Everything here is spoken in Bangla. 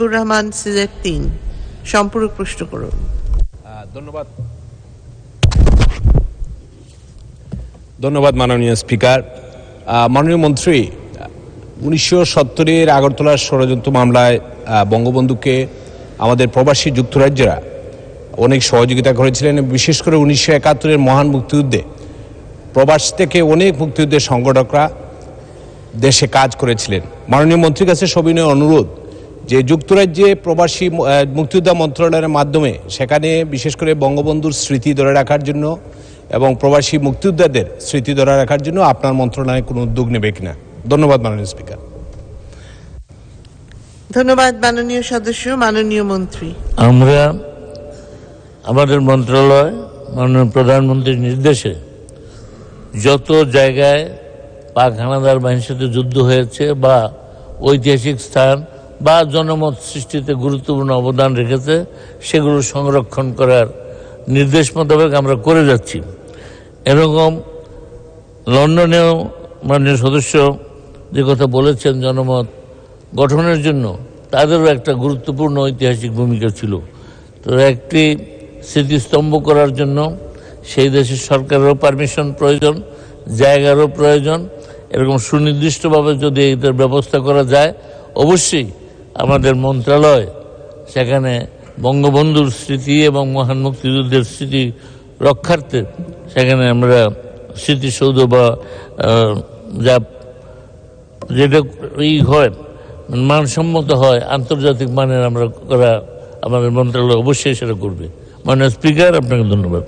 রহমান সিলেট ৩ সম্পূরক প্রশ্ন করুন। ধন্যবাদ মাননীয় স্পিকার। মাননীয় মন্ত্রী, 1970-এর আগরতলার ষড়যন্ত্র মামলায় বঙ্গবন্ধুকে আমাদের প্রবাসী যুক্তরাজ্যরা অনেক সহযোগিতা করেছিলেন। বিশেষ করে 1971-এর মহান মুক্তিযুদ্ধে প্রবাস থেকে অনেক মুক্তিযুদ্ধের সংগঠকরা দেশে কাজ করেছিলেন। মাননীয় মন্ত্রীর কাছে সবিনয় অনুরোধ যে যুক্তরাজ্যে প্রবাসী মুক্তিযোদ্ধা মন্ত্রণালয়ের মাধ্যমে সেখানে বিশেষ করে বঙ্গবন্ধুর স্মৃতি ধরে রাখার জন্য এবং প্রবাসী মুক্তিযোদ্ধাদের স্মৃতি ধরে রাখার জন্য আপনার মন্ত্রণালয় কোনো উদ্যোগ নেবে কিনা? ধন্যবাদ মাননীয় স্পিকার। ধন্যবাদ মাননীয় সদস্য। মাননীয় মন্ত্রী, আমরা আমাদের মন্ত্রণালয় মাননীয় প্রধানমন্ত্রীর নির্দেশে যত জায়গায় পাক হানাদার বাহিনীর সাথে যুদ্ধ হয়েছে বা ঐতিহাসিক স্থান বা জনমত সৃষ্টিতে গুরুত্বপূর্ণ অবদান রেখেছে সেগুলো সংরক্ষণ করার নির্দেশ মোতাবেক আমরা করে যাচ্ছি। এরকম লন্ডনেও মাননীয় সদস্য যে কথা বলেছেন জনমত গঠনের জন্য, তাদেরও একটা গুরুত্বপূর্ণ ঐতিহাসিক ভূমিকা ছিল। তো একটি স্মৃতিস্তম্ভ করার জন্য সেই দেশের সরকারেরও পারমিশন প্রয়োজন, জায়গারও প্রয়োজন। এরকম সুনির্দিষ্টভাবে যদি এটার ব্যবস্থা করা যায়, অবশ্যই আমাদের মন্ত্রণালয় সেখানে বঙ্গবন্ধুর স্মৃতি এবং মহান মুক্তিযুদ্ধের স্মৃতি রক্ষার্থে সেখানে আমরা স্মৃতিসৌধ বা যেটা হয় মানসম্মত হয় আন্তর্জাতিক মানের আমরা করা আমাদের মন্ত্রণালয় অবশ্যই সেটা করবে। মাননীয় স্পিকার, আপনাকে ধন্যবাদ।